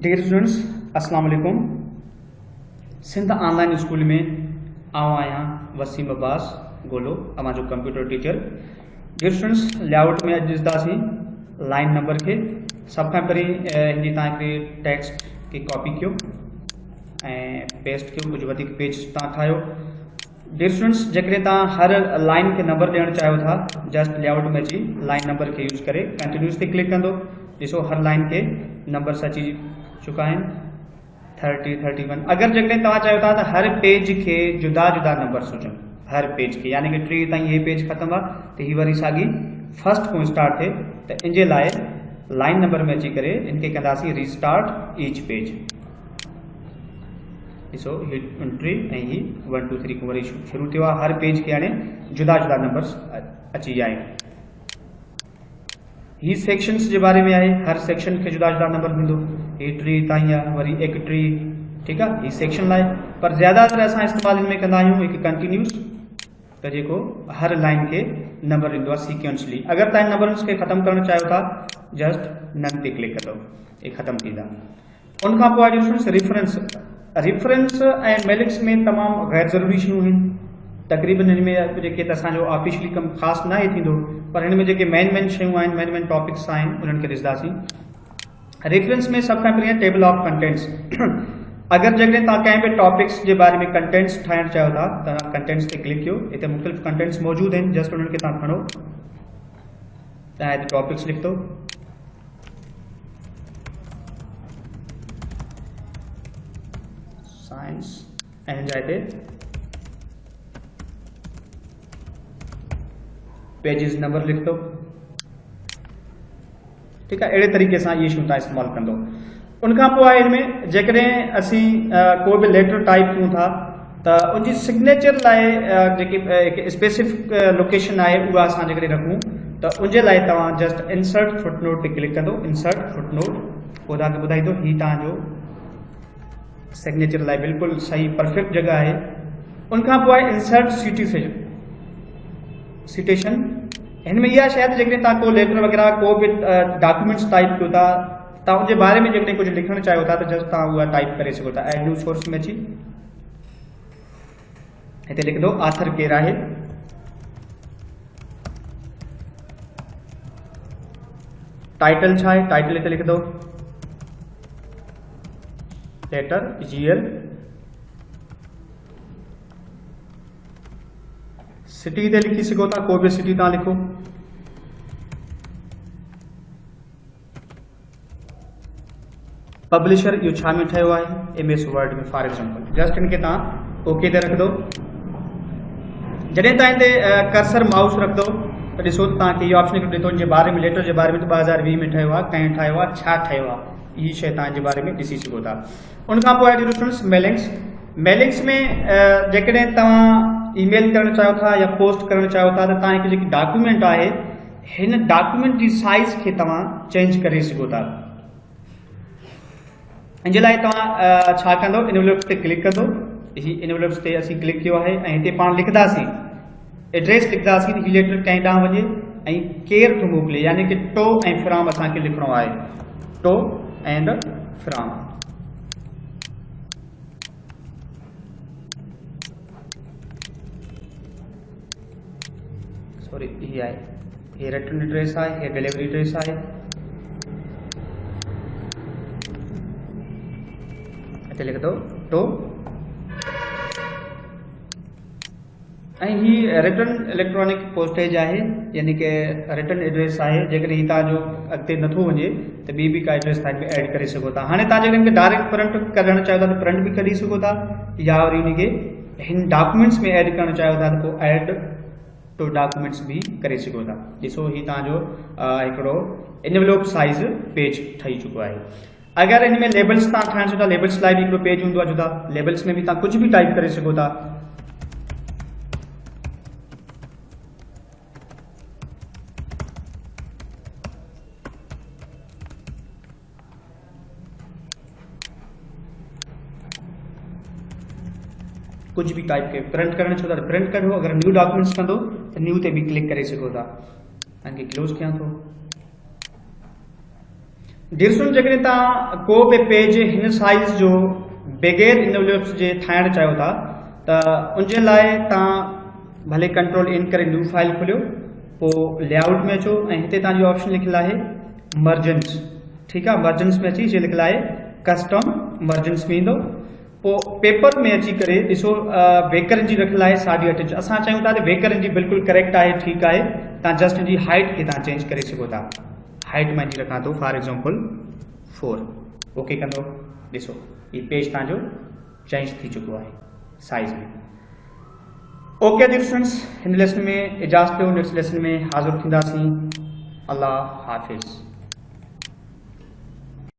Dear students, अस्सलाम वालेकुम। Sindh online school में आऊं आहियां वसीम अब्बास गोलो, जो computer teacher. Dear students, layout में अॼु ॾिसंदासीं लाइन नंबर के। सब खां पहिरीं हिनजी तव्हांखे टेक्स्ट की कॉपी कयो ऐं पेस्ट कयो, कुछ वधीक पेज तव्हां ठाहियो। डियर स्टूडेंट्स, जेकॾहिं तव्हां हर लाइन के नंबर ॾियणु चाहियो था, जस्ट लेआउट में अची लाइन नंबर के यूज़ करे कंटिन्यूस ते क्लिक कंदो। ॾिसो हर लाइन के नंबर्स अची चुका आहिनि 30, 31। अगर जैसे तव्हां चाहियो था तो हर पेज के जुदा जुदा नंबर्स हुजनि, हर पेज के, यानी कि 3 ताईं ये पेज खत्म आहे तो ही वरी साॻी फर्स्ट को स्टार्ट थे, तो इनके लाइ लाइन नंबर में अची करे इनके कंदासीं रीस्टार्ट ईच पेज। ॾिसो ही 3 ऐं ही 1 2 3 को वरी शुरू थियो आहे। हर पेज के हाणे जुदा जुदा नंबर्स अची विया आहिनि। ही सेक्शंस के बारे में है, हर सेक्शन के जुदा जुदा नंबर मिलो। ये ट्री ताईं आहे, वरी एक ट्री, ठीक है, ये सेक्शन लाए। पर ज़्यादातर असां इस्तेमाल इनमें कंदा आहियूं एक कंटिन्यूस, तो जेको हर लाइन के नंबर ईंदो आहे सीक्वेंसली। अगर तव्हां नंबर्स के ख़त्म करणु चाहियो था, जस्ट नन ते क्लिक कंदो, ये ख़त्म थींदा। उन खां पोइ रेफरेंस ऐं मेलिक्स में तमाम गैर ज़रूरी शयूं आहिनि। तकरीबन इनमें जेके असांजो ऑफिशियली कम ख़ासि न आहे थींदो, पर इनमें जेके मेन शयूं आहिनि, मेन टॉपिक्स आहिनि, उन्हनि खे ॾिसंदासीं। रेफरेंस में सब खां पहिरीं टेबल ऑफ कंटेंट्स। अगर जैसे तव्हां कंहिं बि टॉपिक्स के बारे में कंटेंट्स ठाहिणु चाहियो था, तव्हां कंटेंट्स ते क्लिक कयो। हिते मुख़्तलिफ़ कंटेंट्स मौजूद आहिनि, जस्ट उन्हनि खे तव्हां खणो, तव्हां हिते टॉपिक्स लिख दो। साइंस ऐं हिन जा हिते पेजिस नंबर लिख दो, ठीक है। अड़े तरीके से ये शयूं तव्हां इस्तेमाल कंदो। उनखां पोइ आहे इनमें जेकॾहिं असीं कोई भी लेटर टाइप कयूं था, तो उनकी सिग्नेचर लाइ जेकी स्पेसिफिक लोकेशन है उहा असां जेकॾहिं रखूं, तो उनजे लाइ तव्हां जस्ट इंसर्ट फुटनोट ते क्लिक कंदो। इंसर्ट फुटनोट पोइ तव्हांखे ॿुधाईंदो ही तव्हांजो सिग्नेचर लाइ बिल्कुलु सही परफेक्ट जगह है। उनखां पोइ आहे इंसर्ट सिटेशन। इनमें यह शायद जैसे को लेटर वगैरह को भी डॉक्यूमेंट्स टाइप कयो था, तो उनके बारे में जैसे कुछ लिखना चाहियो था, तो जस्ट तव्हां टाइप करे सको था। एड न्यू सोर्स में अची इतने लिख दो आथर केर है, टाइटल छा है, टाइटल इतने लिख दो लेटर GL। सिटी ते लिखी सको था, कोई भी सिटी तव्हां लिखो। पब्लिशर इहो छा में ठहियो आहे, MS वर्ड में फॉर एग्जांपल। जस्ट इनके तव्हां ओके ते रख दो। जॾहिं तव्हां हिते कर्सर माउस रख दो, तो ॾिसो तव्हांखे इहो ऑप्शन ॾिठो इनके बारे में, लेटर के बारे में, तो 2020 में ठहियो आहे, कंहिं ठाहियो आहे, छा ठहियो आहे, इहा शइ तव्हां जे बारे में ॾिसी सघो था। उनखां पोइ आहे स्टूडेंट्स मेलिंग्स में जेकॾहिं तव्हां ईमेल करणु चाहियो था या पोस्ट करणु चाहियो था, तो तव्हां हिकु जेकी डॉक्यूमेंट आहे, हिन डॉक्यूमेंट की साइज़ के तव्हां चेंज करे सघो था। इन लाइ तव्हां छा कंदो, एनवेलप्स ते क्लिक कंदो। ही एनवेलप्स ते असीं क्लिक किया है, ऐं हिते पाण लिखदासीं एड्रेस, लिखदासीं ही लेटर कंहिं ॾांहुं वञे ऐं केरु थो मोकिले, यानी कि टो ऐं फ्रॉम असांखे लिखणो आहे, टो एंड फ्रॉम। सॉरी, ये है, ये रिटर्न एड्रेस है, ये डिलीवरी एड्रेस है। इतने लिख दो टो, ही रिटर्न इलेक्ट्रॉनिक पोस्टेज है, यानी कि रिटर्न एड्रेस है। जेकॾहिं ही तव्हांजो अॻिते नथो वञे, तो ॿी का एड्रेस तव्हां हिन में ऐड करे सघो था। हाणे तव्हां जेकॾहिं डायरेक्ट प्रिंट करणु चाहियो था, तो प्रिंट भी कढी सघो था, या वरी उनखे हिन डॉक्यूमेंट्स में ऐड करणु चाहियो था, तो पोइ ऐड टू डॉक्यूमेंट्स भी करे सघो था। ॾिसो ही तव्हांजो हिकिड़ो एनवेलप साइज़ पेज ठही चुको है। अगर इनमें लेबल्स तव्हां ठाहिणु चाहियो था, लेबल्स लाइ भी हिकिड़ो पेज हूंदो आहे जुदा। लेबल्स में भी तव्हां कुछ भी टाइप करे सघो था। कुछ भी टाइप के प्रिंट करना चाहिए तो प्रिंट करो। अगर न्यू डॉक्यूमेंट्स कंदो तो न्यू ते भी क्लिक करे सको था। इनके क्लोज कयां थो। डियर स्टूडेंट जैसे तव्हां को भी पेज इन साइज जो बगैर इनवॉल्यूट्स जे ठाहिण चाहियो था त उनजे लाइ तव्हां भले कंट्रोल इन करे न्यू फाइल खोलियो, पोइ लेआउट में अचो ऐं हिते तव्हांजो ऑप्शन लिखियलु आहे मर्जन्स। ठीकु आहे, मर्जन्स में अची लिखियलु आहे कस्टम मर्जन्स में ईंदो। पोइ पेपर में अची करे ॾिसो वेकरनि जी रखियलु आहे 8.5 इंच। असां चाहियूं था त वेकरनि जी बिल्कुलु करेक्ट आहे, ठीकु आहे। तव्हां जस्ट हिनजी हाइट खे तव्हां चेंज करे सघो था। हाइट में जी रखां थो फॉर एग्जांपल 4, ओके कंदो। ॾिसो हीउ पेज तव्हांजो चेंज थी चुको आहे साइज़ में। ओके डियर स्टूडेंट्स, हिन लेसन में इजाज़त ॾियो, नेक्स्ट लेसन में हाज़िर थींदासीं। अल्लाह हाफ़िज़।